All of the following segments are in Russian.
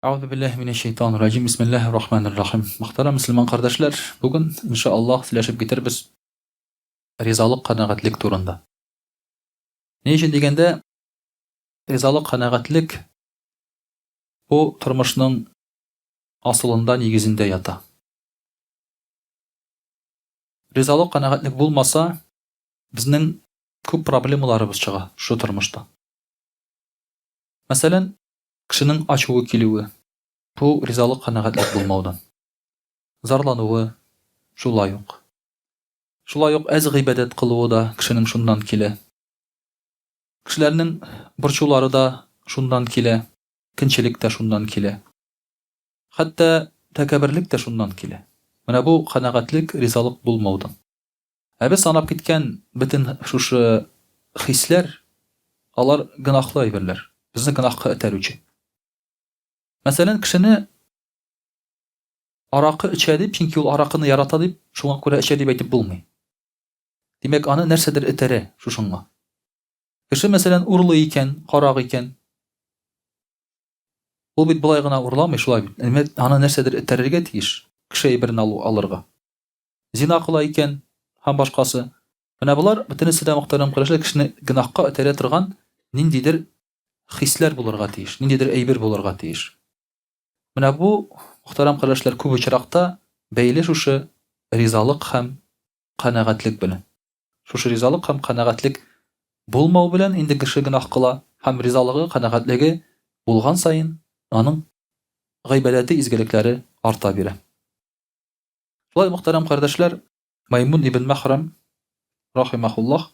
Euzu billahi mineşşeytanirracim. Bismillahirrahmanirrahim. Muhtaram Müslüman kardeşler, bugün inşallah silashib getirbiz rizalık kanaatlik turunda. Ne için degende rizalık kanaatlik bu turmuşның asılında, negizinde yata. Rizalık kanaatlik bulmasa bizning ko'p problemalarыбыз чыга şu turmuşta. Mesela kişinin açığı kelüwi bu rizalık kanaatlik bulmaudan. Zarlanuwy şulay uq. Şulay uq az gıйбадат kılığı da kişinin şundan kile. Kişilerinin burçuları da şundan kile, kinçilik de şundan kile. Hatta tekabirlik de şundan kile. Mana bu kanaatlik rizalık bulmaudan. Biz sanap gitken bütün şuşu hisler alar günahlı ayberler. Bizni günahka öterücü. Mesela kişini arakı içedi, çünkü ol arakını yarata deyip şuna göre içedi deyip bulmay. Demek anı nersedir etere şuşunga. Kişi mesela urlu iken, qarak iken, ol bit bulay gına urlamay şulay bit. Demek anı nersedir etererge tiyiş. Kişi birini alırga. Zina kıla iken, ham başkası. Mana bular bütünüsü de muhtaram kardeşler kişini günahka ötere turgan nindidir hisler bulurga tiyiş. Nindidir eybir bulurga tiyiş. Mana bu muhtaram kardeşler köp uçrakta beyli şuşu rizalık hem kanaatlik bilen. Şuşu rizalık hem kanaatlik bulmau bilen indi kişi günah kıla hem rizalığı kanaatligi bulgan sayın anın gıybadati izgelikleri arta bire. Şulay muhtaram kardeşler Maymun ibn Mahram rahimahullah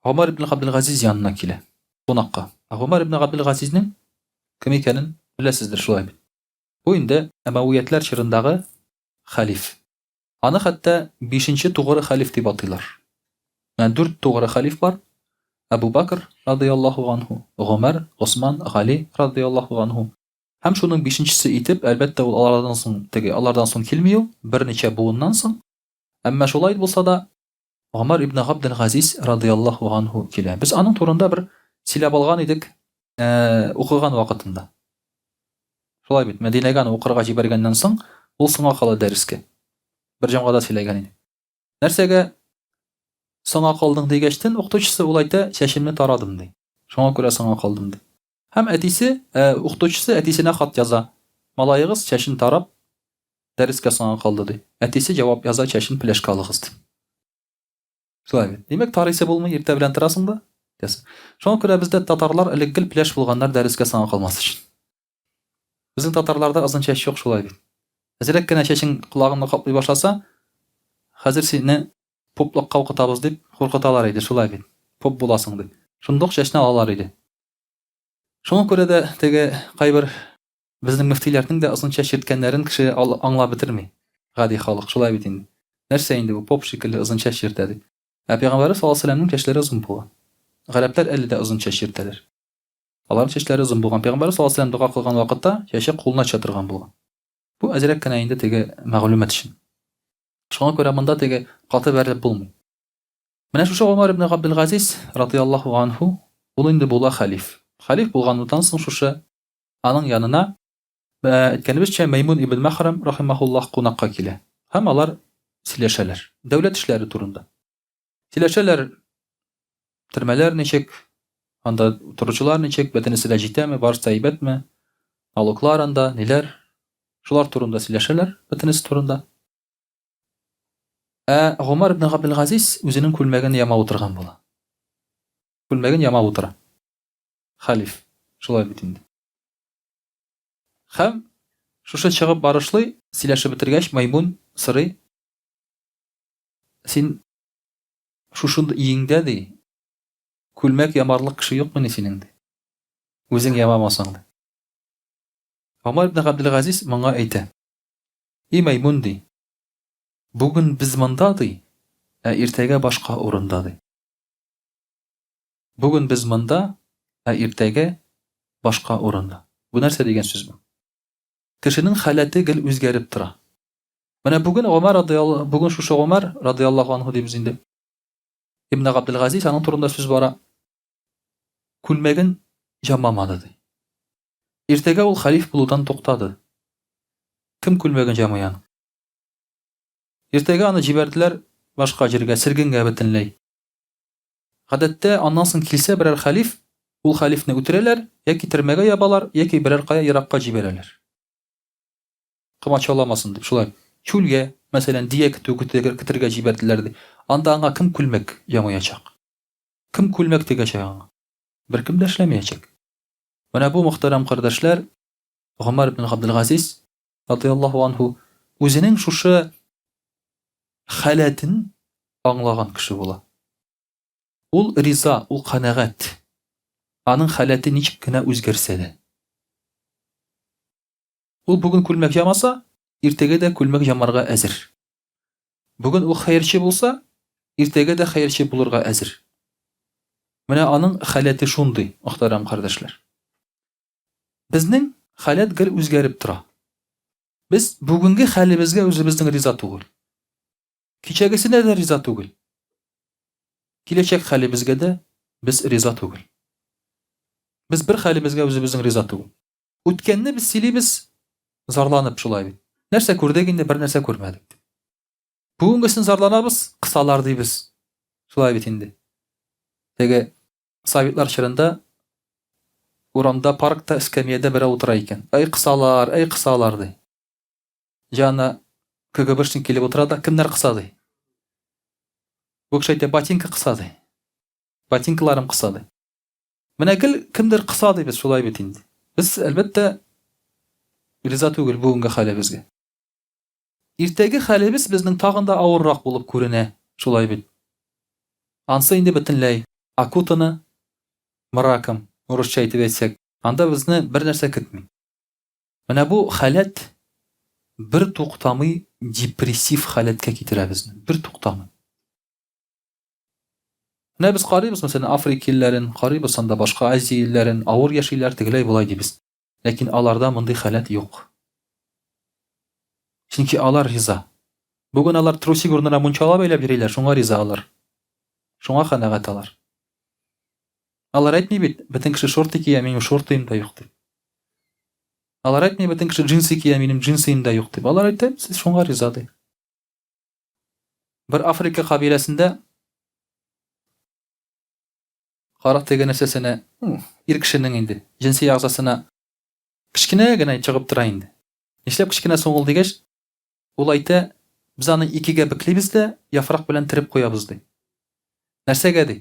Ömer ibn Abdülaziz yanına kile. Qonaqqa. Ömer ibn Abdülaziz'nin kim ekanin bilesizdir şulay bit. Bu indi Emaviyetler çırındağı halif. Anı hatta 5-nji tuğrı halif dip atıylar. Yani 4 tuğrı halif var. Ebu Bakr radıyallahu anhu, Ömer, Osman, Ali radıyallahu anhu. Hem şunun 5-njisi itip elbette ol Allah'tan son kelmiyor. Bir neçe buğundan son. Amma şolay bolsa da Ömer ibn Abdülaziz radıyallahu anhu kile. Biz anın turunda bir silab algan idik okugan vaqtında. Şolay bit. Medine'gan oqırga jibergenden soň ol soňa kala deriske. Bir jamgada silagan idi. Nersege soňa kaldyň degeçten oktuçysı ulayta çeşimni taradım di. Şoňa göre soňa kaldım di. Hem etisi oktuçysı etisine hat yaza. Malayıgız çeşin tarap deriske soňa kaldı di. Etisi cevap yaza çeşin pleşkalygyz di. Şolay bit. Demek tarihse bolmay ýerte bilen turasyň da. Şoňa göre bizde tatarlar iligil pleş bulganlar deriske soňa kalmasy üçin. Bizim tatarlarda azın çeş yok şolay bit. Azirek gene çeşin kulagyny kaply başlasa, hazır seni poplakka okutabız dip korkutalar idi şolay bit. Pop bulasyň dip. Şundok çeşne alalar idi. Şoňa göre de tege gaýbir bizning müftilerning de azın çeş ýetkenlerin kişi aňlap bitirmi. Gadi halyk şolay bit indi. Nerse indi bu pop şekilli azın çeş ýertedi. Peygamber sallallahu aleyhi ve sellem'in çeşleri uzun bolgan. Garaplar 50 de azın çeş ýertediler. Alaryň çeşleri uzun bolgan. Peygamber sallallahu aleyhi ve sellem duga kılgan wagtda çeşi kuluna çatyrgan bolgan. Bu azirek gene indi tege maglumat üçin. Şoňa göre munda tege gaty berip bolmay. Mana şu Ömer ibn Abdülaziz radıyallahu anhu ol indi bola halif. Halif bolgandan soň şuşa anyň ýanyna etkenibizçe Maymun ibn Mahram rahimahullah qonaqqa kile. Hem alar sileşeler. Döwlet işleri turunda. Sileşeler türmeler neçek, anda turçular neçek, bedeni silejitemi, barş taýbatmy, aloklar anda neler, şular turunda sileşeler, bedeni turunda. Ömer ibn Abdülaziz özünün külmegini yama oturgan bola. Külmegini yama otura. Halif. Şolay bitindi. Hem şuşa çygyp barışly sileşip bitirgeç Maymun syry sen şuşunda iýiňde di. Külmek yamarlyk kişi ýokmy seninde. Özüň yamamasaň da. Ömer ibn Abdülaziz maňa aýta. Ey Maymun di. Bugün biz mındady, ertege başka orundady. Bugün biz mında, ertege başka orunda. Bu nerse degen söz bu. Kişinin halaty gel özgerip tura. Mana bugün bugün şu Ömer radıyallahu anhu diýip indi. İbn Abdülaziz anyň turunda söz bara. Külmegin jamamady. Иртәгә ул хәлиф булудан туктады. Кем күлмәген җамыян. Иртәгә аны җибәрделәр башка җиргә, сөргенгә бөтенләй. Гадәттә, аннан соң килсә берәр хәлиф, ул хәлифне үтерәләр, яки төрмәгә ябалар, яки берәр кая еракка җибәрәләр. Кымачауламасын дип, шулай. Чүлгә, мәсәлән, дия көтәргә җибәрделәр ди. Анда аңа кем күлмәк җамыячак? Кем күлмәк тегәчәк аңа? Беркем дә эшләмәячәк. Менә бу мөхтәрәм кардәшләр, Гомар ибн Габделгазиз радиллаһу анһу үзенең шушы хәләтен аңлаган кеше була. Ул риза, ул канәгать. Аның хәләте ничек кенә үзгәрсә дә. Ул бүген күлмәк җамаса, иртәгә дә күлмәк җамарга әзер. Бүген ул хәерче булса, иртәгә дә хәерче булырга әзер. Менә аның хәләте шундый, мөхтәрәм кардәшләр. Безнең хәләт гел үзгәреп тора. Без бүгенге хәлебезгә үзебезнең риза түгел. Кичәгесенә дә риза түгел. Киләчәк хәлебезгә дә без риза түгел. Без бер хәлебезгә үзебезнең риза түгел. Үткәнне без сөйлибез, зарланып шулай бит. Нәрсә күрдек инде, бер нәрсә күрмәдек. Бүгенгесен зарланабыз, кысалар дибез. Шулай бит инде. Теге Советлар чорында урамда, паркта, эскәмиядә берәү утыра икән. Ай кысалар ди. Җаны КГБшник килеп утыра да, кемнәр кыса ди? Бу кеше әйтә, ботинка кыса ди. Ботинкаларым кыса ди. Менә гел кемдер кыса ди, без шулай бит инде. Без әлбәттә риза түгел бүгенге хәлебезгә. Иртәге хәлебез безнең тагын да авыррак булып күренә, шулай бит. Ансы инде бөтенләй акутаны мраком, урысча әйтеп әйтсәк, анда безне бер нәрсә көтми. Менә бу хәләт бер туктамый депрессив хәләткә китерә безне, бер туктамый. Менә без карыйбыз, мәсәлән, Африка илләрен, карыйбыз анда башка Азия илләрен, авыр яшиләр тегеләй булай дибез. Ләкин аларда мондый хәләт юк. Чөнки алар риза. Бүген алар трусик урынына мунчала бәйләп йөриләр, шуңа риза алар. Шуңа канәгать алар. Алар әйтми бит, бөтен кеше шорты кия, минем шортым да юк дип. Алар әйтми, бөтен кеше джинсы кия, минем джинсым да юк дип. Алар әйтә, сез шуңа риза ди. Бер Африка кабиләсендә карак теге нәрсәсенә, ир кешенең инде джинсы ягъзасына кичкенә генә чыгып тора инде. Нишләп кичкенә соңгыл дигәч, ул әйтә, без аны икегә беклибез дә, яфрак белән тереп куябыз ди. Нәрсәгә ди?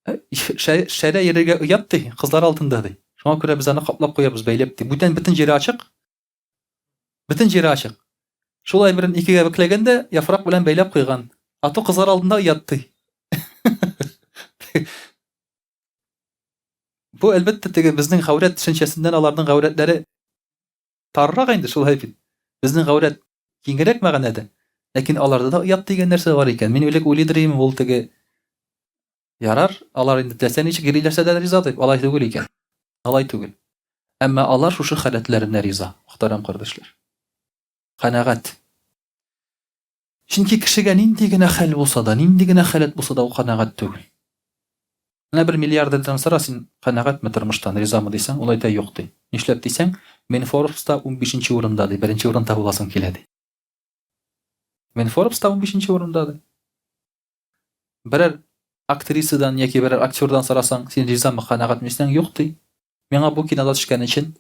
Шәрә йөрергә уят ди, кызлар алтында ди. Шуңа күрә без аны каплап куябыз, бәйләп ди. Бүтән җире ачык. Бүтән җире ачык. Шулай берен икегә бекләгәндә, яфрак белән бәйләп куйган. Аты кызлар алдында уят ди. Бу әлбәттә теге безнең гәүрәт төшенчәсеннән аларның гәүрәтләре таррак инде, шулай бит. Безнең гәүрәт киңрәк мәгънәдә. Ләкин аларда да уят дигән нәрсә бар икән. Мин уйлыйдыр идем, ул теге ярар, алар инде теләсә ничек йөриләрсә дә риза дип, алай түгел икән. Алай түгел. Әмма алар шушы хәләтләренә риза, мөхтәрәм кардәшләр. Канәгать. Чөнки кешегә нинди генә хәл булса да, нинди генә хәләт булса да, ул канәгать түгел. Менә 1 миллиардердан сора, син канәгатьме тормыштан, ризамы дисәң, ул әйтә юк ди. Нишләп дисәң, мен Forbes'та 15нче урында ди, 1нче урында буласың килә ди. Мен Forbes'та 15нче урында ди. Берәр актрисадан яки берәр актердан сорасаң, син ризамы, канәгатьме дисәң, юк ди. Миңа бу кинода төшкән өчен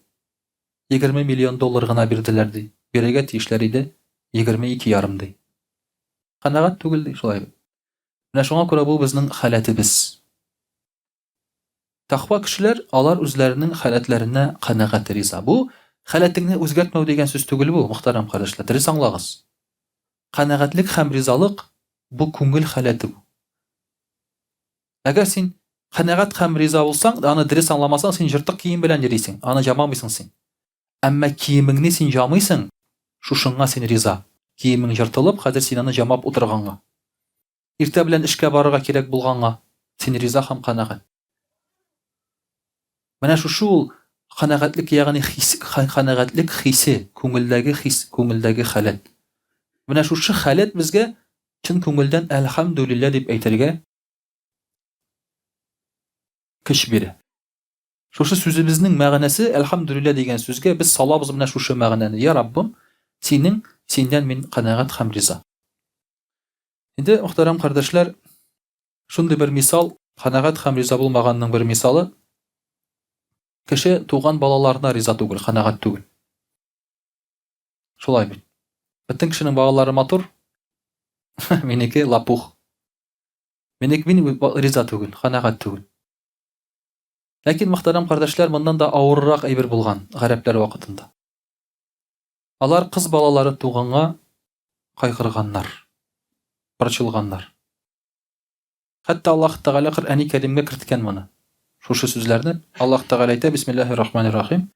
20 миллион доллар гына бирделәр ди. Бирергә тиешләр иде 22,5 ди. Канәгать түгел ди, шулай. Менә шуңа күрә бу безнең хәләтебез. Тақва кешеләр, алар үзләренең хәләтләренә канәгать, риза. Бу хәләтеңне үзгәртмәү дигән сүз түгел бу, мөхтәрәм кардәшләр. Дөрес аңлагыз. Канәгатьлек һәм ризалык бу күңел хәләте бу. Әгәр син канәгать һәм риза булсаң, аны дөрес аңламасаң, син җыртык кием белән йөрисең, аны җамамыйсың син. Әмма киемеңне син җамыйсың, шушыңа син риза. Киемең җыртылып, хәзер син аны җамап утырганга. Иртә белән эшкә барырга кирәк булганга, син риза һәм канәгать. Менә шушы канәгатьлек, ягъни канәгатьлек хисе, күңелдәге хис, күңелдәге хәләт. Менә шушы хәләт безгә чын күңелдән әлхәмдүлиллә дип әйтергә көч бирә. Шушы сүзебезнең мәгънәсе әлхәмдүлиллә дигән сүзгә без салабыз менә шушы мәгънәне. Я Раббым, синнән мин канәгать һәм риза. Инде мөхтәрәм кардәшләр, шундый бер мисал, канәгать һәм риза булмаганның бер мисалы, кеше туган балаларына риза түгел, канәгать түгел. Шулай бит. Бөтен кешенең балалары матур, минеке лапух. Мин риза түгел, канәгать түгел. Ләкин мөхтәрәм кардәшләр, моннан да авыррак әйбер булган гарәпләр вакытында. Алар кыз балалары туганга кайгырганнар, борчылганнар. Хәтта Аллаһ Тәгалә Коръәни Кәримгә керткән моны. Шушы сүзләрне Аллаһ Тәгалә әйтә: Бисмиллаһир-рахманир-рахим.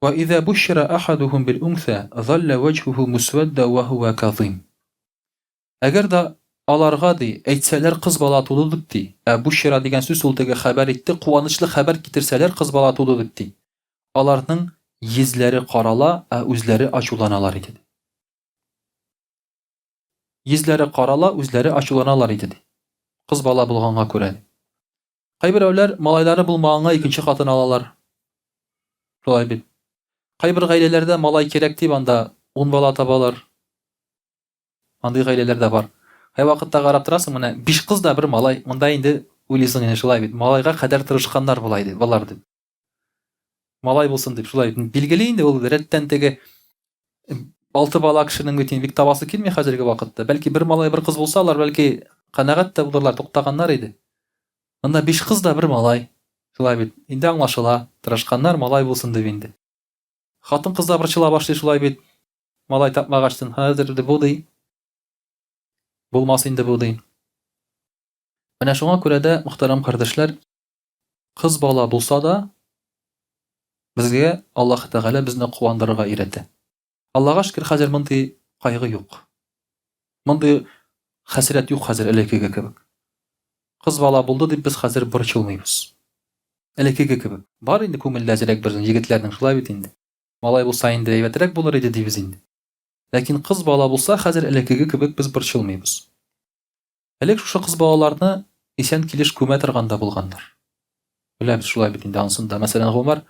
Ва иза бушира ахадухум бил унса, залла вajhuhu muswadda wa huwa kadhim. Әгәр дә аларга әйтсәләр кыз бала туды дип ди. Бушира дигән сүз ул теге хәбәр итте, куанычлы хәбәр китерсәләр кыз бала туды дип ди. Аларның йөзләре карала, үзләре ачуланалар иде. Йөзләре карала, үзләре ачуланалар иде. Кыз бала булганга күрә. Кайберәүләр малайлары булмаганга икенче хатын алалар. Шулай бит. Кайбер гаиләләрдә малай кирәк дип анда 10 бала табалар. Андый гаиләләр дә бар. Һәр вакытта карап торасың, менә 5 кыз да бер малай. Монда инде уйлыйсың, инде шулай бит. Малайга кадәр тырышканнар булай ди, балар дип. Малай булсын дип шулай бит. Билгеле инде ул рәттән теге 6 бала кешенең бит табасы килми хәзерге вакытта. Бәлки бер малай, бер кыз булсалар, бәлки канәгать тә булырлар, туктаганнар иде. Монда 5 кыз да бер малай. Шулай бит. Инде аңлашыла, тырышканнар малай булсын дип инде. Хатын кыз да борчыла башлый шулай бит. Малай тапмагачтын, хәзер дә бу ди. Булмас инде бу ди. Менә шуңа күрә дә, мөхтәрәм кардәшләр, кыз бала булса да безгә Аллаһ Тәгалә безне куандырырга өйрәтә. Аллаһка шөкер, хәзер мондый кайгы юк. Мондый хәсрәт юк хәзер элеккеге кебек. Кыз бала булды дип без хәзер борчылмыйбыз. Элеккеге кебек. Бар инде күңелдә зирәк бер егетләрнең шулай бит инде. Малай булса инде әйбәтрәк булыр иде дибез инде. Ләкин кыз бала булса хәзер элеккеге кебек без борчылмыйбыз. Элек шушы кыз балаларны исән килеш күмә торганда булганнар. Беләбез шулай бит инде ансында. Мәсәлән, Гомар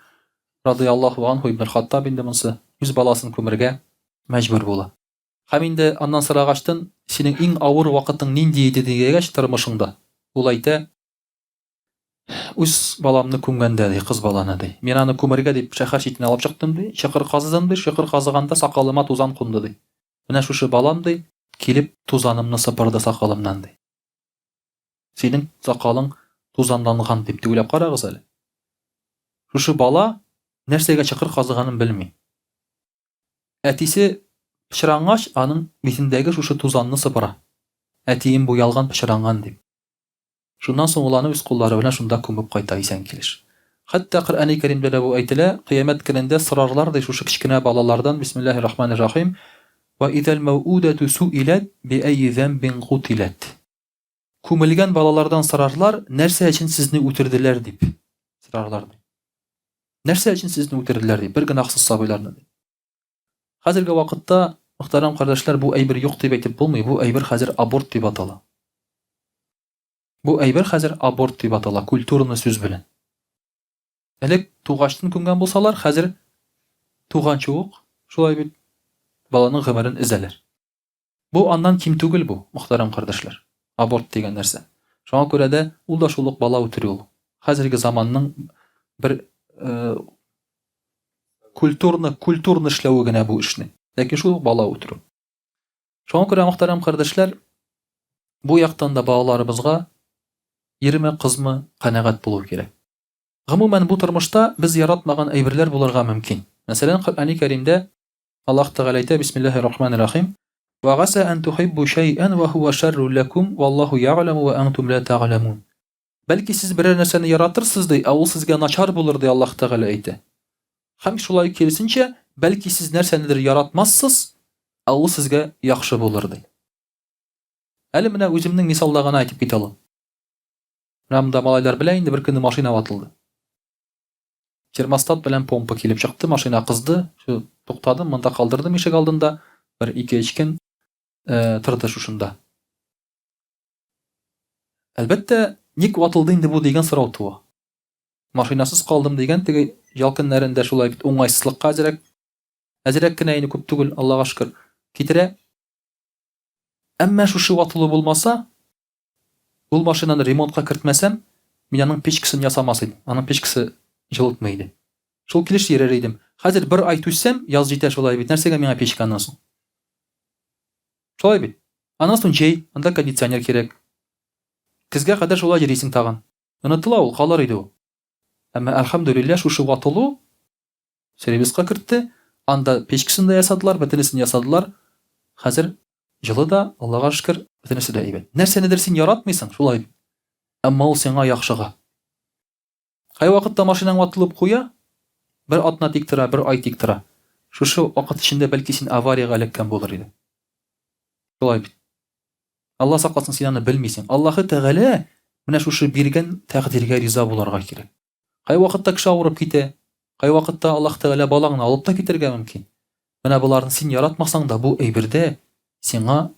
радиллаһу анһу ибн Хаттаб инде монсы үз баласын күмәргә мәҗбүр була. Һәм инде аннан сорагачтын, синең иң авыр вакытың нинди иде дигәч тормышыңда? Ул әйтә: үз баламны күмгәндә ди, кыз баланы ди. Мин аны күмәргә дип шәһәр читенә алып чыктым ди. Чыкыр казыдым ди, чыкыр казыганда сакалыма тузан кунды ди. Менә шушы балам ди, килеп тузанымны сыпырды сакалымнан ди. Синең сакалың тузанланган дип уйлап карагыз әле. Шушы бала нәрсәгә чыкыр казыганын белми. Әтисе пычрангач, аның битендәге шушы тузанны сыпыра. Әтием буялган, пычранган дип. Шуннан соң ул аны үз куллары белән шунда күмеп кайта исән килеш. Хәтта Коръәни Кәримдә дә бу әйтелә, кыямәт көнендә сорарлар ди шушы кичкенә балалардан: Бисмиллаһир-рахманир-рахим. Ва идәл мәүудәту суилат би айи зәмбин кутилат. Күмелгән балалардан сорарлар, нәрсә өчен сезне үтерделәр дип. Сорарлар. Нәрсә өчен сезне үтерделәр дип, бер генахсыз сабыйларны. Хәзерге вакытта, мөхтәрәм кардәшләр, бу әйбер юк дип әйтеп булмый, бу әйбер хәзер аборт дип атала. Бу әйбер хәзер аборт дип атала, культурны сүз белән. Элек тугачтын күмгән булсалар, хәзер туганчы ук, шулай бит, баланың гомерен изәләр. Бу аннан ким түгел бу, мөхтәрәм кардәшләр. Аборт дигән нәрсә. Шуңа күрә дә ул да шул ук бала үтерү ул. Хәзерге заманның бер культурны эшләүе генә бу эшне. Ләкин шул бала үтерү. Шуңа күрә, мөхтәрәм кардәшләр, бу яктан да балаларыбызга ирме, кызмы канәгать булу кирәк. Гомумән бу тормышта без яратмаган әйберләр булырга мөмкин. Мәсәлән, Коръәни Кәримдә Аллаһ Тәгалә әйтә: Бисмиллаһир-рахманир-рахим. Ва гаса ан тухиббу шай'ан ва хува шарру лакум валлаһу я'ламу ва антум ла та'ламун. Бәлки сез бер нәрсәне яратырсыз ди, ул сезгә начар булыр ди, Аллаһ Тәгалә әйтә. Һәм шулай киресенчә, бәлки сез нәрсәнедер яратмассыз, ул сезгә яхшы булыр ди. Әле менә үземнең мисалда гына әйтеп китә алам. Рамда малайлар белән инде бер көнне машина ватылды. Термостат белән помпа килеп чыкты, машина кызды, шу туктадым, монда калдырдым ишек алдында, бер 2-3 көн торды шушында. Әлбәттә, ник ватылды инде бу дигән сорау туа. машинасыз калдым дигән теге ял көннәрендә шулай бит уңайсызлыкка әзрәк кенә инде, күп түгел, Аллага шөкер, китерә. Әмма шушы ватылу булмаса, ул машинаны ремонтка кертмәсәм, мин аның печкасын ясамас идем. Аның печкасы җылытмый иде. Шул килеш йөрер идем. Хәзер бер ай түссәм, яз җитә шулай бит. Нәрсәгә миңа печканы соң? Шулай бит. Аннан соң җәй, анда кондиционер кирәк. Көзгә кадәр шулай йөрисең тагын. Онытыла ул, калыр иде ул. Әмма әлхәмдүлилләh шушы ватылу сервиска кертте. Анда печкасын да ясадылар, бөтенесен ясадылар. Хәзер җылы да, Аллага шөкер, бөтенесе дә әйбәт. Нәрсәнедер син яратмыйсың, шулай. Әмма ул сиңа яхшыга. Кай вакытта машинаң ватылып куя, бер атна тик тора, бер ай тик тора. Шушы вакыт эчендә бәлки син аварияга эләккән булыр иде. Шулай бит. Алла сакласын, син аны белмисең. Аллаһы Тәгалә менә шушы биргән тәкъдиргә риза буларга кирәк. Кай вакытта кеше авырып китә, кай вакытта Аллаһ Тәгалә балаңны алып та китәргә мөмкин. Менә буларны син яратмасаң да, бу әйбердә сиңа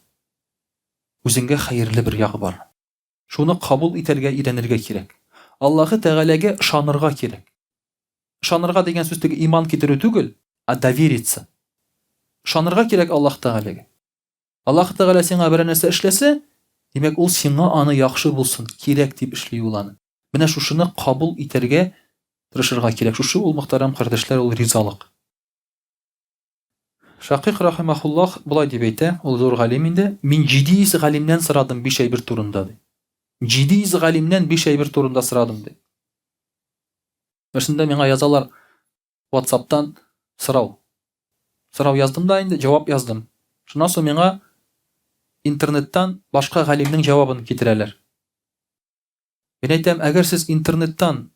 үзеңгә хәерле бер ягы бар. Шуны кабул итәргә өйрәнергә кирәк. Аллаһы Тәгаләгә ышанырга кирәк. Ышанырга дигән сүз теге иман китерү түгел, а довериться. Ышанырга кирәк Аллаһ Тәгаләгә. Аллаһ Тәгалә сиңа бер нәрсә эшләсә, димәк ул сиңа аны яхшы булсын, кирәк дип эшли ул аны. Менә шушыны кабул итәргә тырышырга кирәк. Шушы ул мөхтәрәм кардәшләр, ул ризалык. Шакыйк рахимахуллаһ булай дип әйтә, ул зур галим инде. Мин 700 галимнән сорадым 5 әйбер турында ди. 700 галимнән 5 әйбер турында сорадым ди. Берсендә миңа язалар WhatsApp'тан сорау. Сорау яздым да инде, җавап яздым. Шуннан соң миңа интернеттан башка галимнең җавабын китерәләр. Мин әйтәм, әгәр сез интернеттан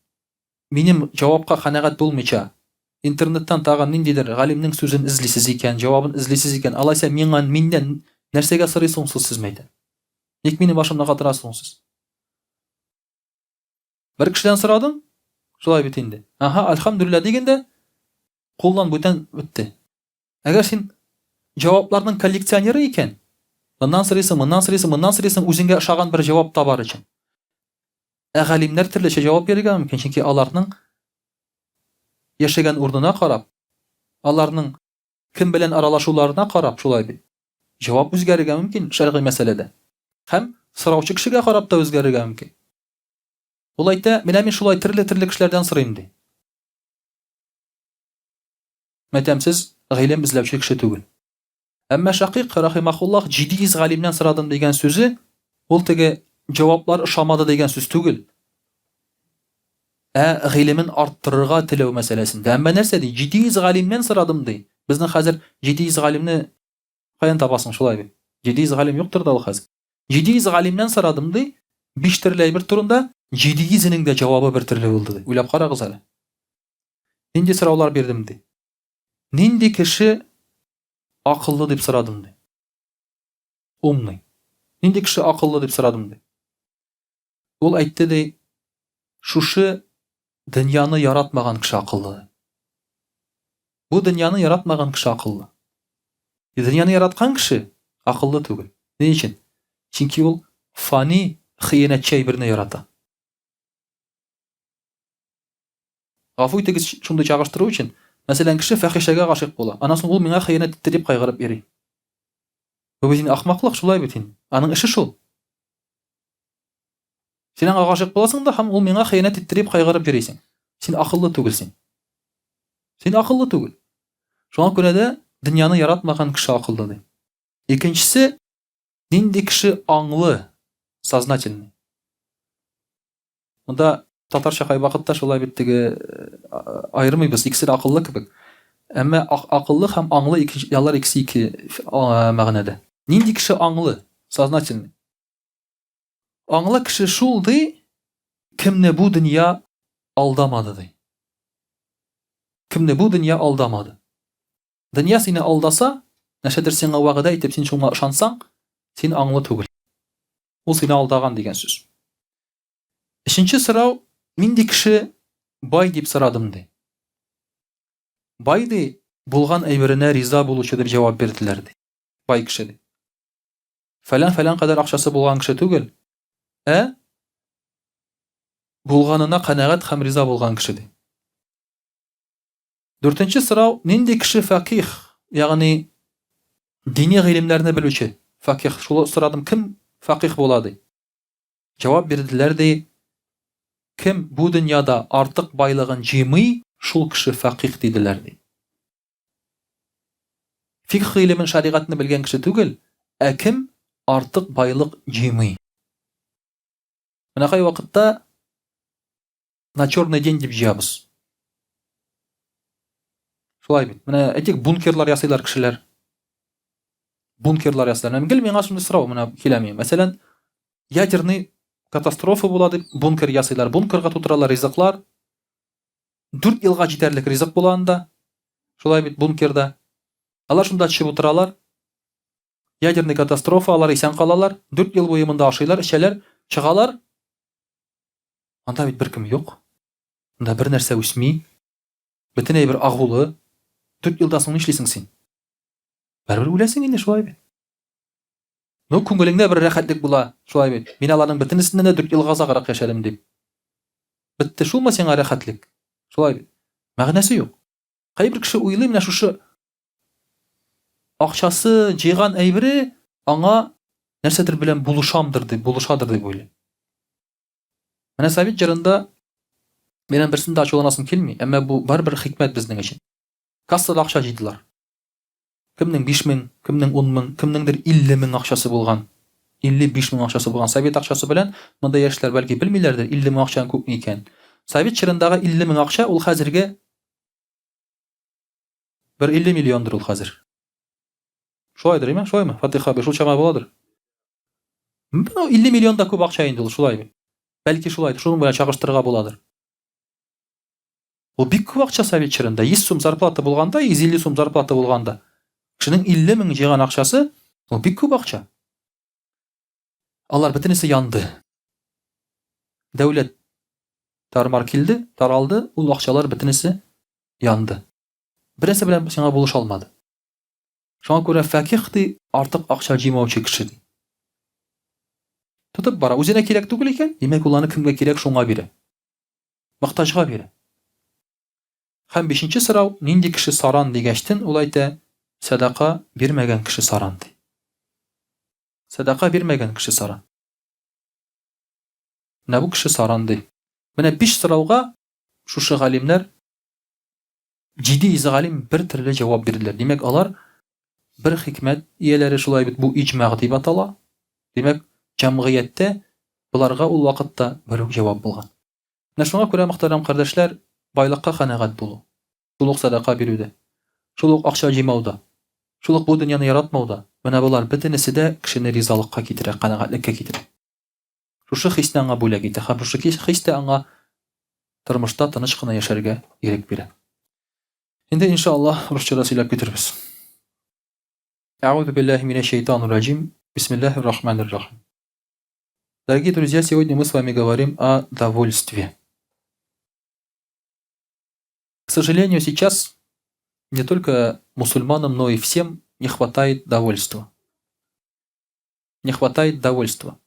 минем җавапка канәгать булмыйча, интернеттан тагын ниндидер галимнең сүзен излисез икән, җавабын излисез икән, алайса миннән нәрсәгә сорыйсың сез мәйтә? Ник минем башымны катырасың сез? Бер кешедән сорадым, шулай бит инде. Аха, әлхәмдүлилләh дигәндә, кулдан бүтән бетте. Әгәр син җавапларның коллекционеры икән, моннан сорыйсың, үзеңгә ошаган бер җавап табар өчен. Галимнәр төрлечә җавап бирергә мөмкин, чөнки аларның яшәгән урынына карап, аларның кем белән аралашуларына карап, шулай бит. Җавап үзгәрергә мөмкин шәргый мәсьәләдә. Һәм сораучы кешегә карап та үзгәрергә мөмкин. Ул әйтә, мин шулай төрле кешеләрдән сорыйм ди. Мәйтәм, сез гыйлем эзләүче кеше түгел. Әмма Шакыйк рахимахуллаһ 700 галимнән сорадым дигән сүзе, ул теге җаваплар ошамады дигән сүз түгел. Гыйлемен арттырырга теләү мәсьәләсендә. Әмма нәрсә ди? 700 галимнән сорадым ди. Безнең хәзер 700 галимне каян табасың шулай бит? 700 галим юктыр да ул хәзер. 700 галимнән сорадым ди. 5 төрле әйбер турында 700-нең дә җавабы бер төрле булды ди. Уйлап карагыз әле. Нинди сораулар бирдем ди? Нинди кеше акыллы дип сорадым ди. Умный. Нинди кеше акыллы дип сорадым ди. Ул әйтте ди, шушы дөньяны яратмаган кеше акыллы. Бу дөньяны яратмаган кеше акыллы. Дөньяны яраткан кеше акыллы түгел. Ни өчен? Чөнки ул фани хыянәтче әйберне ярата. Гафу итегез шундый чагыштыру өчен. Мәсәлән, кеше фәхишәгә гашыйк була. Аннан соң ул миңа хыянәт итте дип кайгырып йөри. Бу безнең ахмаклык, шулай бит инде. Аның эше шул. Син аңа гашыйк буласың да, һәм ул миңа хыянәт итте дип кайгырып йөрисең. Син акыллы түгелсең. Син акыллы түгел. Шуңа күрә дә дөньяны яратмаган кеше акыллы ди. Икенчесе, нинди кеше аңлы, сознательный. Монда татарча кай вакытта шулай бит теге айырмыйбыз, икесе дә акыллы кебек. Әмма акыллы һәм аңлы яллар икесе ике мәгънәдә. Нинди кеше аңлы, сознательный. Аңлы кеше шул ди, кемне бу дөнья алдамады ди. Кемне бу дөнья алдамады. Дөнья сине алдаса, нәрсәдер сиңа вәгъдә итеп син шуңа ышансаң, син аңлы түгел. Ул сине алдаган дигән сүз. Өченче сорау, нинди кеше бай дип сорадым ди. Бай ди, булган әйберенә риза булучы дип җавап бирделәр ди. Бай кеше ди. Фәлән кадәр акчасы булган кеше түгел. булганына канәгать һәм риза булган кеше ди. 4-нче сорау: нинди кеше факих, ягъни дини гыйлемләрне белүче? Факих, шул сорадым, кем факих була ди. Җавап бирделәр ди: кем бу дөньяда артык байлыгын җыймый, шул кеше факих диделәр ди. Фикх гыйлемен, шаригатьне белгән кеше түгел, ә кем артык байлык җыймый. Менә кай вакытта на черный день дип җыябыз. Шулай бит. Менә әйтик, бункерлар ясыйлар кешеләр. Бункерлар ясыйлар. Гел миңа шундый сорау менә киләми. Мәсәлән, ядерный катастрофа була дип бункер ясыйлар. Бункерга тутыралар ризыклар. 4 елга җитәрлек ризык була анда. Шулай бит бункерда. Алар шунда төшеп утыралар. Ядерный катастрофа, алар исән калалар. 4 ел буе монда ашыйлар, эчәләр, чыгалар. Анда бит беркем юк. Анда бер нәрсә үсми. Бөтенләй бер агулы. 4 елдан соң нишлисең син? Барыбер үләсең инде, шулай бит. Ну, күңелеңдә бер рәхәтлек була, шулай бит. Мин аларның бөтенесеннән дә 4 елга азаграк яшәрем дип. Бетте шулмы сиңа рәхәтлек? Шулай бит. Мәгънәсе юк. Кайбер кеше уйлый, менә шушы акчасы җыйган әйбере аңа нәрсәдер белән булышамдыр дип, булышадыр дип уйлый. Менә Совет җырында менән берсендә ачуланасым килми, әмма бу барбер хикмәт безнең өчен. Кассада акча җыйдылар. Кемнең 5000, кемнең 10000, кемнеңдер 50000 акчасы булган. 55000 акчасы булган. Совет акчасы белән монда яшьләр бәлки белмиләрдер, 50000 акчаның күпме икән. Совет җырындагы 50000 акча ул хәзергә бер 50 миллиондыр ул хәзер. Шулайдыр, име? Шулаймы? Фатиха бер шул чама буладыр. 50 миллион да күп акча инде ул, шулаймы? Бәлки шулайдыр, шуның белән чагыштырырга буладыр. Ул бик күп акча Совет җырында. 100 сум зарплата булганда, 150 сум зарплата булганда, кешенең 50000 җыйган акчасы, ул бик күп акча. Алар бөтенесе янды. Дәүләт тармар килде, таралды, ул акчалар бөтенесе янды. Берсе белән сиңа булыша алмады. Шуңа күрә факих ди артык акча җыймаучы кеше ди. Тотып бара, үзенә кирәк түгел икән, димәк ул аны кемгә кирәк шуңа бирә. Мохтаҗга бирә. Һәм 5-нче сорау: нинди кеше саран дигәчтен, ул әйтә: садака бирмәгән кеше саран ди. Садака бирмәгән кеше саран. Менә бу кеше саран ди. Менә 5 сорауга шушы галимнәр 700 галим бер төрле җавап бирделәр. Димәк, алар бер хикмәт ияләре, шулай бит, бу иҗмәгъ дип атала. Димәк, җәмгыятьтә буларга ул вакытта бер үк җавап булган. Менә шуңа күрә, мөхтәрәм кардәшләр, байлыкка канәгать булу, шул ук садака бирүдә, шул ук акча җыймауда, шул ук бу дөньяны яратмауда, менә булар бөтенесе дә кешене ризалыкка китерә, канәгатьлеккә китерә. Шушы хисне аңа бүләк итә, һәм шушы хис тә аңа тормышта тыныч кына яшәргә ирек бирә. Инде иншаллах русчада сөйләп китербез. Аузу биллахи минаш шайтанир раджим. Бисмиллахир рахманир рахим. Дорогие друзья, сегодня мы с вами говорим о довольстве. К сожалению, сейчас не только мусульманам, но и всем не хватает довольства. Не хватает довольства.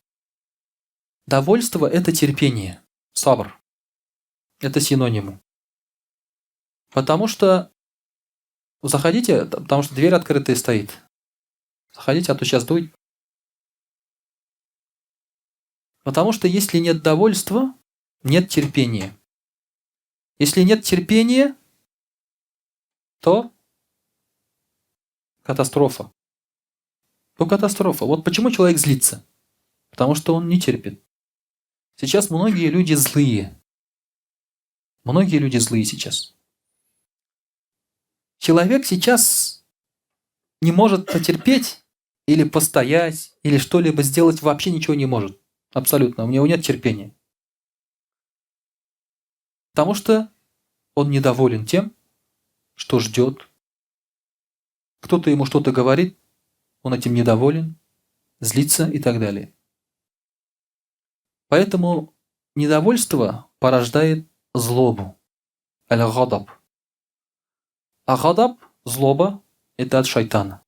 Довольство – это терпение, сабр. Это синонимы. Потому что заходите, потому что дверь открытая стоит. Заходите, а то сейчас дует. Потому что если нет довольства, нет терпения. Если нет терпения, то катастрофа. То катастрофа. Вот почему человек злится. Потому что он не терпит. Сейчас многие люди злые. Многие люди злые сейчас. Человек сейчас не может потерпеть или постоять, или что-либо сделать, вообще ничего не может. Абсолютно. У него нет терпения. Потому что он недоволен тем, что ждет. Кто-то ему что-то говорит, он этим недоволен, злится и так далее. Поэтому недовольство порождает злобу. Аль-гадаб. А гадаб, злоба, это от шайтана.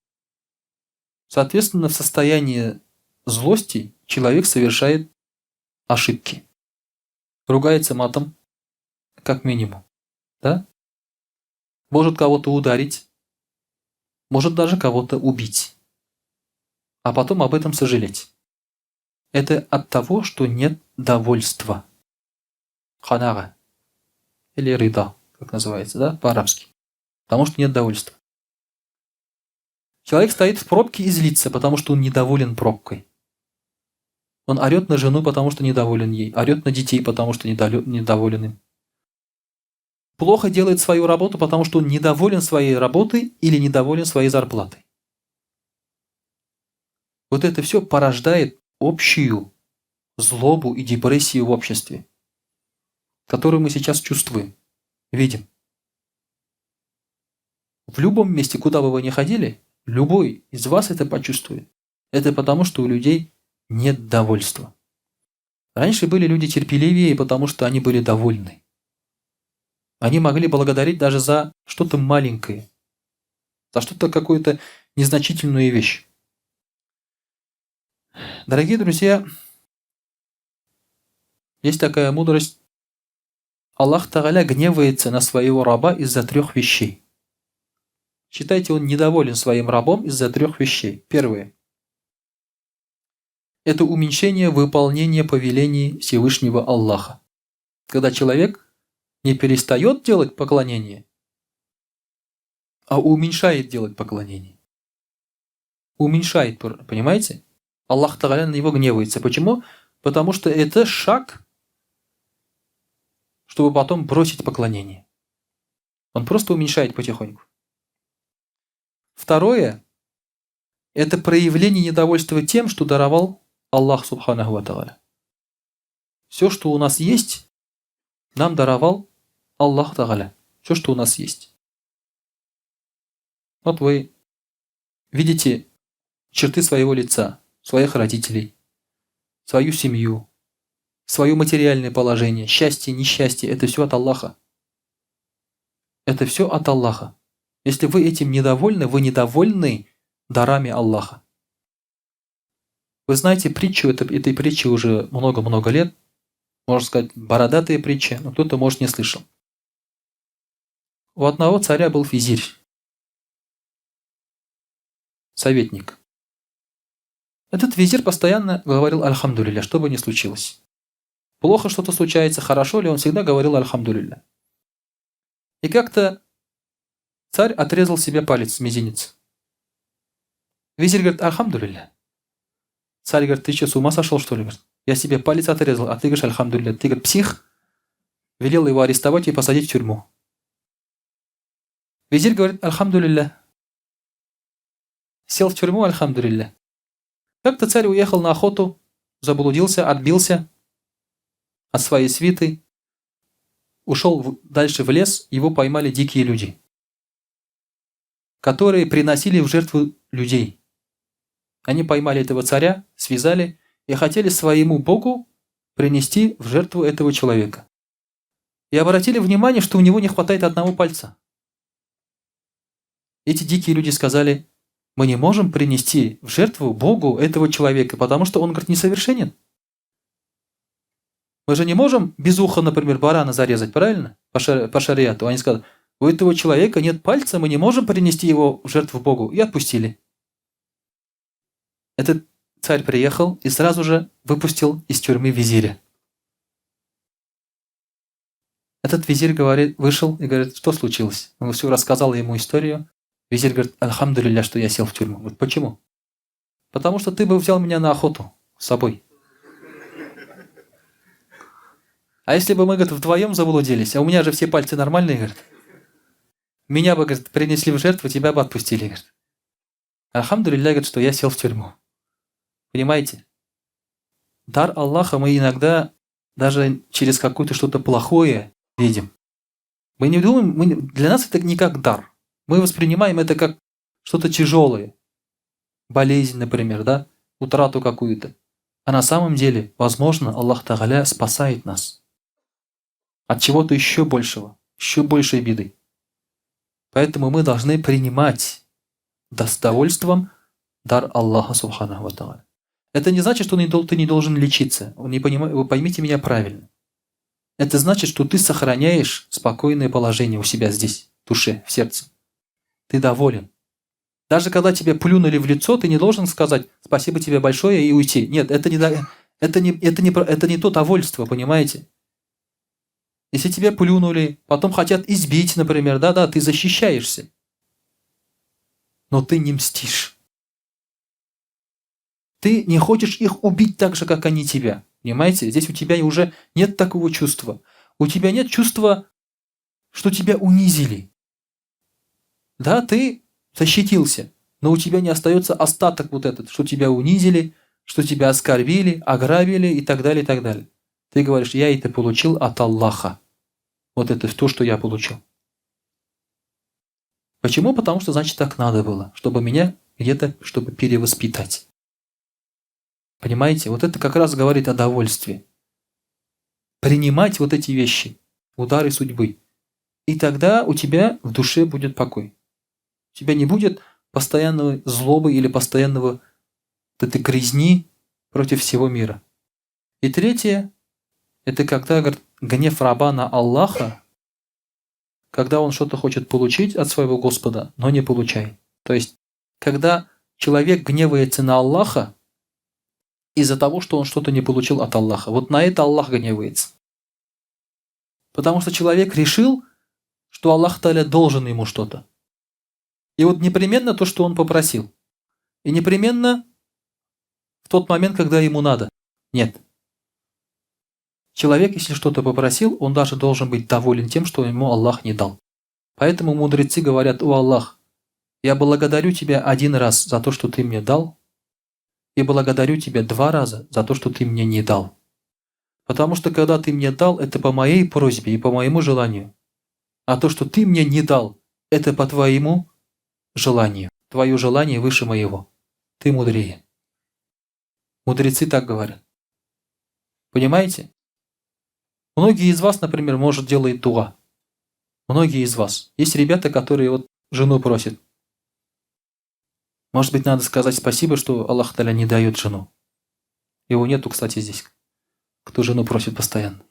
Соответственно, в состоянии злости человек совершает ошибки. ругается матом, как минимум, да? Может кого-то ударить, может даже кого-то убить, а потом об этом сожалеть. Это от того, что нет довольства. Ханага. Или рыда, как называется, да, по-арабски. Потому что нет довольства. Человек стоит в пробке и злится, потому что он недоволен пробкой. Он орет на жену, потому что недоволен ей. Орет на детей, потому что недоволен им. Плохо делает свою работу, потому что он недоволен своей работой или недоволен своей зарплатой. Вот это все порождает общую злобу и депрессию в обществе, которую мы сейчас чувствуем, видим. В любом месте, куда бы вы ни ходили, любой из вас это почувствует. Это потому, что у людей нет довольства. Раньше были люди терпеливее, потому что они были довольны. Они могли благодарить даже за что-то маленькое, за что-то какую-то незначительную вещь. Дорогие друзья, есть такая мудрость. Аллах Тааля гневается на своего раба из-за 3 вещей. Считайте, он недоволен своим рабом из-за 3 вещей. Первое. Это уменьшение выполнения повелений Всевышнего Аллаха. Когда человек не перестает делать поклонение, а уменьшает делать поклонение. Уменьшает, понимаете? Аллах Тааля на него гневается. Почему? Потому что это шаг, чтобы потом бросить поклонение. Он просто уменьшает потихоньку. Второе – это проявление недовольства тем, что даровал Аллах Субханаху ва Тааля. Все, что у нас есть, нам даровал Аллах Тааля. Все, что у нас есть. Вот вы видите черты своего лица, своих родителей, свою семью, свое материальное положение, счастье, несчастье – это все от Аллаха. Это все от Аллаха. Если вы этим недовольны, вы недовольны дарами Аллаха. Вы знаете притчу, этой притчи уже много-много лет, можно сказать, бородатая притча, но кто-то, может, не слышал. У одного царя был визирь, советник. Этот визирь постоянно говорил «Альхамдулилля», что бы ни случилось. Плохо что-то случается, хорошо ли, он всегда говорил «Альхамдулилля». И как-то царь отрезал себе палец, мизинец. Визирь говорит «Альхамдулилля». Царь говорит: ты что, с ума сошел, что ли? Говорит, я себе палец отрезал, а ты говоришь «Альхамдулилля». Ты, говорит, псих. Велел его арестовать и посадить в тюрьму. Визирь говорит «Альхамдулилля». Сел в тюрьму «Альхамдулилля». Как-то царь уехал на охоту, заблудился, отбился от своей свиты, ушел дальше в лес, его поймали дикие люди, которые приносили в жертву людей. Они поймали этого царя, связали и хотели своему богу принести в жертву этого человека. И обратили внимание, что у него не хватает одного пальца. Эти дикие люди сказали: мы не можем принести в жертву богу этого человека, потому что он, говорит, несовершенен. Мы же не можем без уха, например, барана зарезать, правильно? По шариату. Они сказали: у этого человека нет пальца, мы не можем принести его в жертву богу. И отпустили. Этот царь приехал и сразу же выпустил из тюрьмы визиря. Этот визирь вышел и говорит: что случилось? Он все рассказал ему историю. Визирь говорит: «Альхамдулилля, что я сел в тюрьму». Говорит: почему? Потому что ты бы взял меня на охоту с собой. А если бы мы, говорит, вдвоем заблудились, а у меня же все пальцы нормальные, говорит, меня бы, говорит, принесли в жертву, тебя бы отпустили, говорит. Альхамдулилля, говорит, что я сел в тюрьму. Понимаете? Дар Аллаха мы иногда даже через какое-то что-то плохое видим. Мы не думаем, для нас это не как дар. Мы воспринимаем это как что-то тяжелое. Болезнь, например, да? Утрату какую-то. А на самом деле, возможно, Аллах Тааля спасает нас от чего-то еще большего, еще большей беды. Поэтому мы должны принимать с довольством дар Аллаха Субханаху ва Тааля. Это не значит, что ты не должен лечиться. Вы поймите меня правильно. это значит, что ты сохраняешь спокойное положение у себя здесь, в душе, в сердце. Ты доволен. Даже когда тебе плюнули в лицо, ты не должен сказать «спасибо тебе большое» и уйти. Нет, это не то довольство, понимаете? Если тебя плюнули, потом хотят избить, например, да-да, ты защищаешься. Но ты не мстишь. Ты не хочешь их убить так же, как они тебя. Понимаете? Здесь у тебя уже нет такого чувства. У тебя нет чувства, что тебя унизили. Да, ты защитился, но у тебя не остается остаток вот этот, что тебя унизили, что тебя оскорбили, ограбили и так далее, и так далее. Ты говоришь, я это получил от Аллаха. Вот это то, что я получил. Почему? Потому что, значит, так надо было, чтобы меня где-то, чтобы перевоспитать. Понимаете? Вот это как раз говорит о довольстве. Принимать вот эти вещи, удары судьбы. И тогда у тебя в душе будет покой. У тебя не будет постоянной злобы или постоянного вот этой грязни против всего мира. И третье, это когда, говорит, гнев раба на Аллаха, когда он что-то хочет получить от своего Господа, но не получает. То есть, когда человек гневается на Аллаха из-за того, что он что-то не получил от Аллаха. Вот на это Аллах гневается. Потому что человек решил, что Аллах Та'аля должен ему что-то. И вот непременно то, что он попросил. И непременно в тот момент, когда ему надо. Нет. Человек, если что-то попросил, он даже должен быть доволен тем, что ему Аллах не дал. Поэтому мудрецы говорят: «О Аллах, я благодарю Тебя один раз за то, что Ты мне дал, и благодарю Тебя 2 раза за то, что Ты мне не дал. Потому что когда Ты мне дал, это по моей просьбе и по моему желанию. А то, что Ты мне не дал, это по Твоему желанию. Твое желание выше моего. Ты мудрее». Мудрецы так говорят. Понимаете? Многие из вас, например, может, делают дуа. Многие из вас. Есть ребята, которые вот жену просят. Может быть, надо сказать спасибо, что Аллах Та'аля не дает жену. Его нету, кстати, здесь. Кто жену просит постоянно.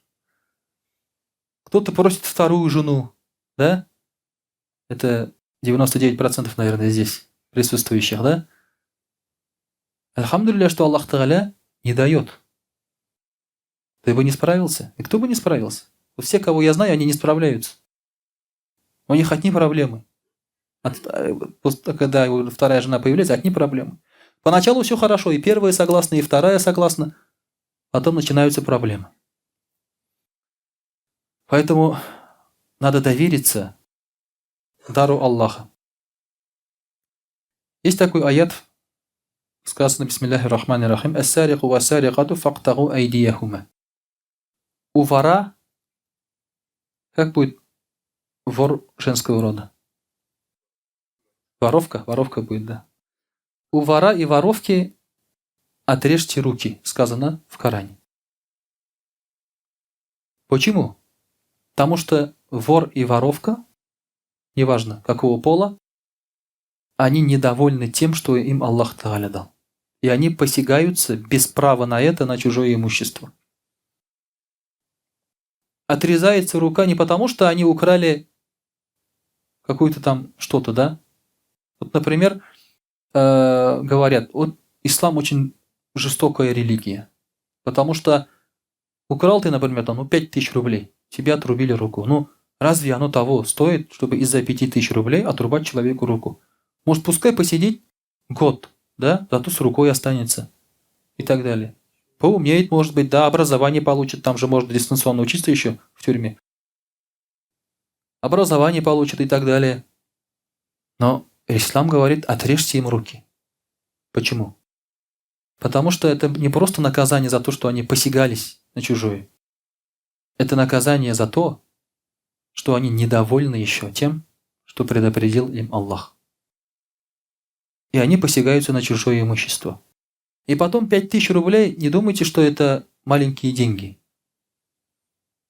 Кто-то просит вторую жену. Да? Это 99%, наверное, здесь присутствующих, да? Альхамдулилля, что Аллах Та'аля не дает. Ты бы не справился? И кто бы не справился? Вот все, кого я знаю, они не справляются. У них одни проблемы. Когда вторая жена появляется, одни проблемы. Поначалу все хорошо, и первая согласна, и вторая согласна. Потом начинаются проблемы. Поэтому надо довериться дару Аллаха. Есть такой аят, сказано бисмиллахи рахмани рахим: «Ас-сариху ва-сарихату фактагу айдияхума». У вора, как будет вор женского рода? Воровка? Воровка будет, да. У вора и воровки отрежьте руки, сказано в Коране. Почему? Потому что вор и воровка, неважно какого пола, они недовольны тем, что им Аллах Та'аля дал. И они посягаются без права на это, на чужое имущество. Отрезается рука не потому, что они украли какую-то там что-то, да? Вот, например, говорят, вот ислам очень жестокая религия, потому что украл ты, например, там, 5000 рублей, тебе отрубили руку. Ну, разве оно того стоит, чтобы из-за 5000 рублей отрубать человеку руку? Может, пускай посидеть год, да, зато с рукой останется и так далее. Поумнеет, может быть, да, образование получит, там же можно дистанционно учиться еще в тюрьме. Образование получит и так далее. Но ислам говорит: отрежьте им руки. Почему? Потому что это не просто наказание за то, что они посягались на чужое. Это наказание за то, что они недовольны еще тем, что предопределил им Аллах. И они посягаются на чужое имущество. И потом 5000 рублей, не думайте, что это маленькие деньги.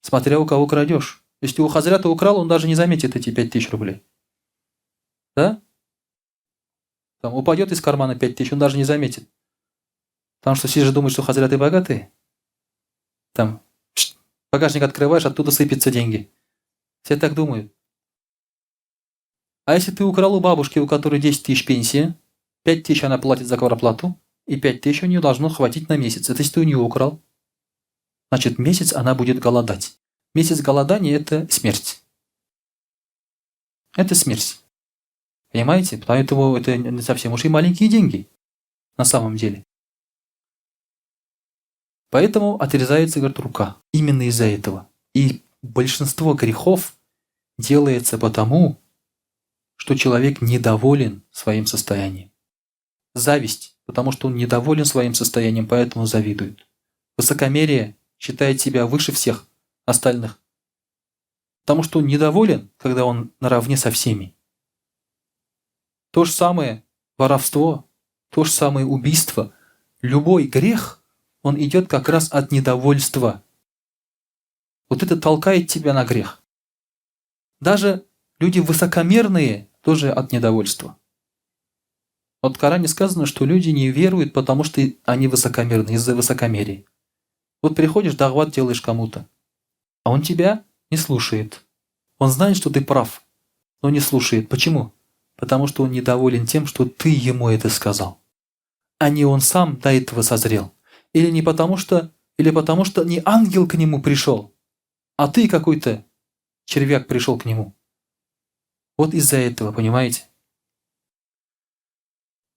Смотря у кого крадешь. Если у хазрята украл, он даже не заметит эти 5000 рублей. Да? Там упадет из кармана 5000, он даже не заметит. Потому что все же думают, что хазряты богатые. Там Багажник открываешь, оттуда сыпятся деньги. Все так думают. А если ты украл у бабушки, у которой 10 тысяч пенсия, 5 тысяч она платит за квартплату, и 5 тысяч у нее должно хватить на месяц. Это если ты у нее украл. Значит, месяц она будет голодать. Месяц голодания – это смерть. Это смерть. Понимаете? Поэтому это не совсем уж и маленькие деньги. На самом деле. Поэтому отрезается, говорит, рука. Именно из-за этого. И большинство грехов делается потому, что человек недоволен своим состоянием. Зависть, потому что он недоволен своим состоянием, поэтому завидует. Высокомерие, считает себя выше всех остальных, потому что он недоволен, когда он наравне со всеми. То же самое воровство, то же самое убийство. Любой грех, он идет как раз от недовольства. Вот это толкает тебя на грех. Даже люди высокомерные тоже от недовольства. Вот в Коране сказано, что люди не веруют, потому что они высокомерны, из-за высокомерия. Вот приходишь, дахват делаешь кому-то, а он тебя не слушает. Он знает, что ты прав, но не слушает. Почему? Потому что он недоволен тем, что ты ему это сказал. А не он сам до этого созрел. Или не потому что, или потому что не ангел к нему пришел, а ты какой-то червяк пришел к нему. Вот из-за этого, понимаете?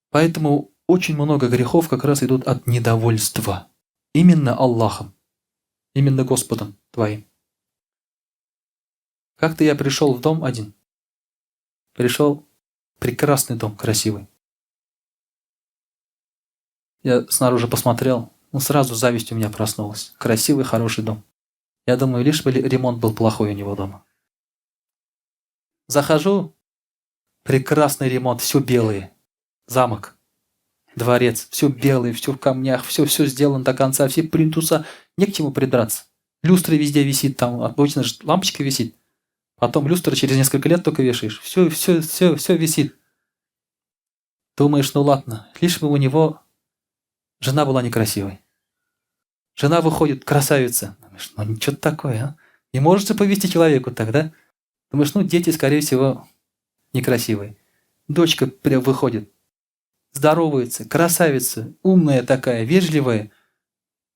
Поэтому очень много грехов как раз идут от недовольства. Именно Аллахом. Именно Господом твоим. Как-то я пришел в дом один. Пришел прекрасный дом, красивый. Я снаружи посмотрел, сразу зависть у меня проснулась. Красивый, хороший дом. Я думаю, лишь бы ремонт был плохой у него дома. Захожу, прекрасный ремонт, все белое. Замок, дворец, все белое, все в камнях, все сделано до конца, все плинтуса, не к чему придраться. Люстра везде висит, там обычно же лампочка висит. Потом люстра через несколько лет только вешаешь. Все висит. Думаешь, ну ладно, лишь бы у него жена была некрасивой. Жена выходит, красавица. Думаешь, ну что-то такое, а? Не можешь же повести человеку тогда? Думаешь, ну дети, скорее всего, некрасивые. Дочка выходит, здоровается, красавица, умная такая, вежливая,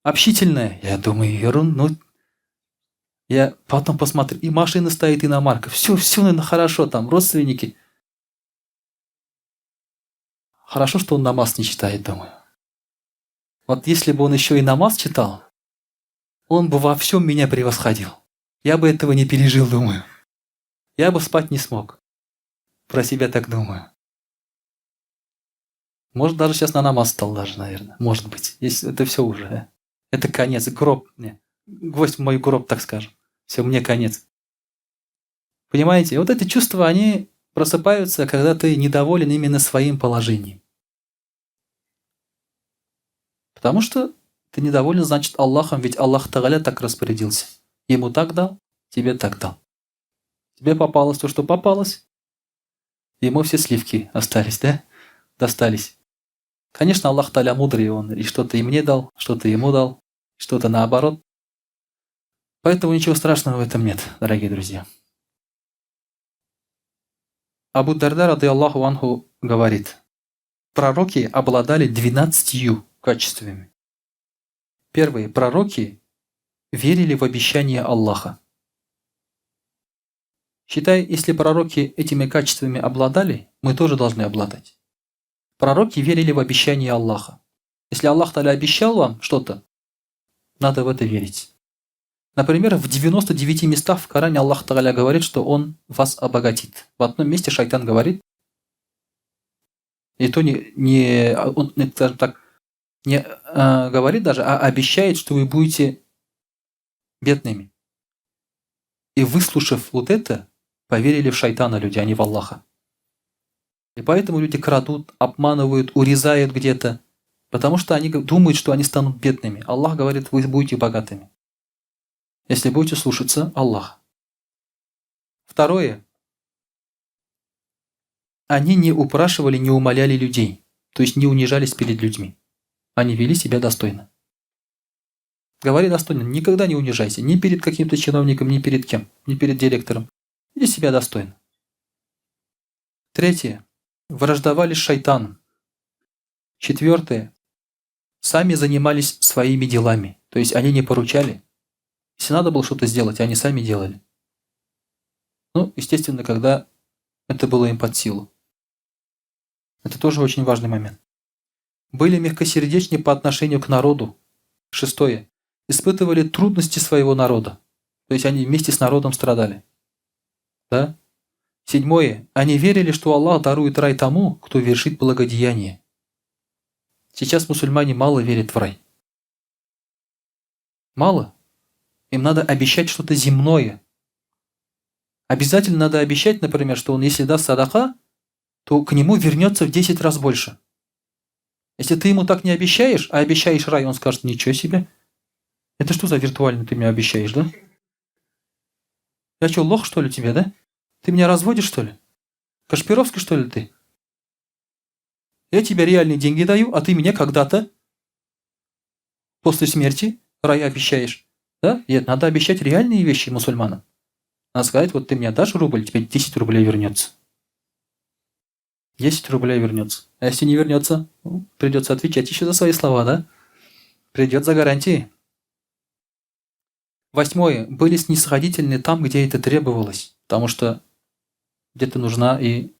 общительная. Я думаю, ерунда. Ну, я потом посмотрю, и машина стоит, иномарка. Все, наверное, хорошо, там родственники. Хорошо, что он намаз не читает, думаю. Вот если бы он еще и намаз читал, он бы во всем меня превосходил. Я бы этого не пережил, думаю. Я бы спать не смог. Про себя так думаю. Может, даже сейчас на намаз стал даже, наверное. Может быть. Если это все уже. Это конец. Гроб мне. Гвоздь в мой гроб, так скажем. Все, мне конец. Понимаете? Вот эти чувства, они просыпаются, когда ты недоволен именно своим положением. Потому что ты недоволен, значит, Аллахом, ведь Аллах Тааля так распорядился. Ему так дал, тебе так дал. Тебе попалось то, что попалось, ему все сливки остались, да? Достались. Конечно, Аллах Тааля мудрый, он и что-то и мне дал, что-то ему дал, что-то наоборот. Поэтому ничего страшного в этом нет, дорогие друзья. Абу Дарда, рады Аллаху анху, говорит, пророки обладали 12 качествами. Первые пророки верили в обещания Аллаха. Считай, если пророки этими качествами обладали, мы тоже должны обладать. Пророки верили в обещания Аллаха. Если Аллах Тааля обещал вам что-то, надо в это верить. Например, в 99 местах в Коране Аллах Тааля говорит, что Он вас обогатит. В одном месте шайтан говорит, и то он, скажем так, не говорит даже, а обещает, что вы будете бедными. И выслушав вот это, поверили в шайтана люди, а не в Аллаха. И поэтому люди крадут, обманывают, урезают где-то, потому что они думают, что они станут бедными. Аллах говорит, вы будете богатыми, если будете слушаться Аллаха. Второе. Они не упрашивали, не умоляли людей, то есть не унижались перед людьми. Они вели себя достойно. Говори достойно, никогда не унижайся. Ни перед каким-то чиновником, ни перед кем. Ни перед директором. Веди себя достойно. Третье. Враждовали с шайтаном. Четвертое. Сами занимались своими делами. То есть они не поручали. Если надо было что-то сделать, они сами делали. Ну, естественно, когда это было им под силу. Это тоже очень важный момент. Были мягкосердечны по отношению к народу. Шестое. Испытывали трудности своего народа. То есть они вместе с народом страдали. Да? Седьмое. Они верили, что Аллах дарует рай тому, кто вершит благодеяние. Сейчас мусульмане мало верят в рай. Мало. Им надо обещать что-то земное. Обязательно надо обещать, например, что он, если даст садака, то к нему вернется в 10 раз больше. Если ты ему так не обещаешь, а обещаешь рай, он скажет: ничего себе. Это что за виртуально ты мне обещаешь, да? Я что, лох, что ли, тебе, да? Ты меня разводишь, что ли? Кашпировский, что ли, ты? Я тебе реальные деньги даю, а ты мне когда-то после смерти рай обещаешь. Да? Нет, надо обещать реальные вещи мусульманам. Надо сказать: вот ты мне дашь рубль, тебе 10 рублей вернется. 10 рублей вернется. А если не вернется, придется отвечать еще за свои слова, да? Придет за гарантии. Восьмое. Были снисходительны там, где это требовалось, потому что где-то нужна и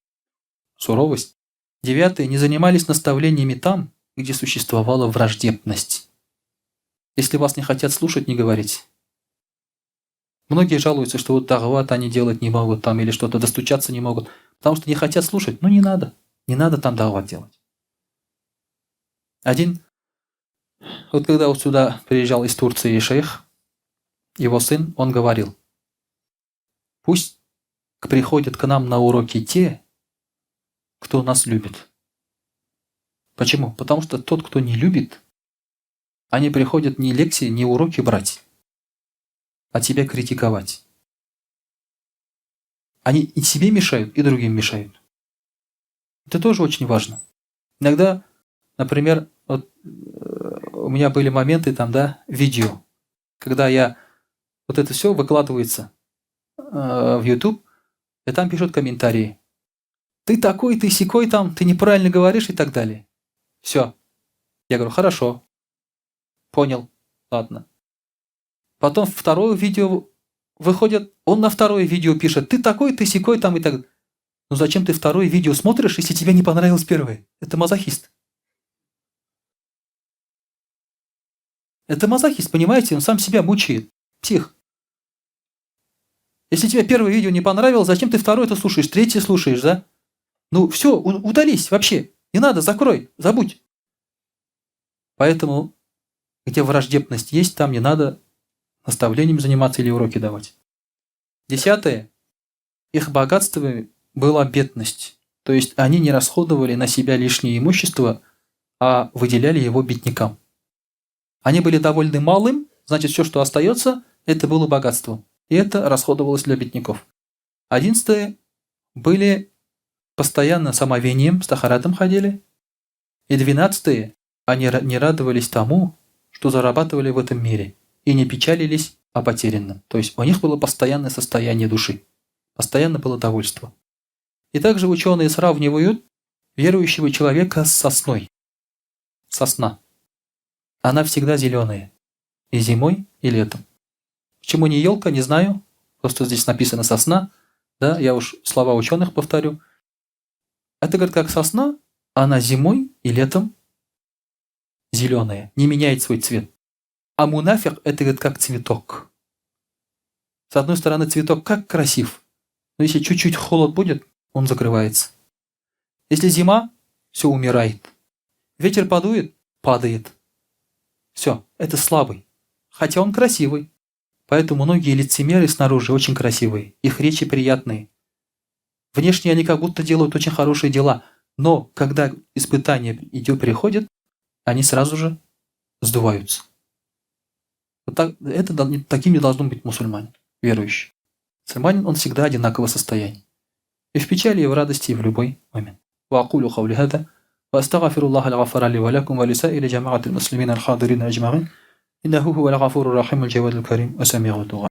суровость. Девятое. Не занимались наставлениями там, где существовала враждебность. Если вас не хотят слушать, не говорите. Многие жалуются, что вот дагват они делать не могут там, или что-то достучаться не могут, потому что не хотят слушать. Ну не надо. Не надо там дагват делать. Вот когда вот сюда приезжал из Турции шейх, его сын, он говорил: пусть приходят к нам на уроки те, кто нас любит. Почему? Потому что тот, кто не любит, они приходят не лекции, не уроки брать, а тебя критиковать. Они и себе мешают, и другим мешают. Это тоже очень важно. Иногда, например, вот, у меня были моменты там, да, видео, когда вот это все выкладывается в YouTube, и там пишут комментарии. Ты такой, ты сякой там, ты неправильно говоришь и так далее. Все. Я говорю: хорошо. Понял. Ладно. Потом второе видео выходит, он на второе видео пишет: ты такой, ты сякой там и так далее. Ну зачем ты второе видео смотришь, если тебе не понравилось первое? Это мазохист. Это мазохист, понимаете? Он сам себя мучает. Псих. Если тебе первое видео не понравилось, зачем ты второе-то слушаешь, третье слушаешь, да? Ну все, удались вообще. Не надо, закрой, забудь. Поэтому, где враждебность есть, там не надо наставлением заниматься или уроки давать. Десятое. Их богатством была бедность. То есть они не расходовали на себя лишнее имущество, а выделяли его беднякам. Они были довольны малым, значит, все, что остается, это было богатство. И это расходовалось для бедняков. 11. Были постоянно самовением, с тахаратом ходили. И 12. Они не радовались тому, что зарабатывали в этом мире, и не печалились о потерянном. То есть у них было постоянное состояние души. Постоянно было довольство. И также ученые сравнивают верующего человека с сосной. Сосна. Она всегда зеленая. И зимой, и летом. Почему не елка, не знаю. Просто здесь написано сосна. Да, я уж слова ученых повторю. Это, говорит, как сосна, она зимой и летом зеленая, не меняет свой цвет. А мунафик – это, говорит, как цветок. С одной стороны, цветок как красив, но если чуть-чуть холод будет, он закрывается. Если зима, все умирает. Ветер подует, падает. Все, это слабый. Хотя он красивый. Поэтому многие лицемеры снаружи очень красивые. Их речи приятные. Внешне они как будто делают очень хорошие дела. Но когда испытание приходит, они сразу же сдуваются. Вот так, такими должны быть мусульмане, верующие. Мусульманин, он всегда одинакового состояния. И в печали, и в радости, и в любой момент. وأقول قولي هذا وأستغفر الله الغفار لي ولكم ولسائر جماعة المسلمين الحاضرين أجمعين إنه هو الغفور الرحيم الجواد الكريم السميع الدعاء.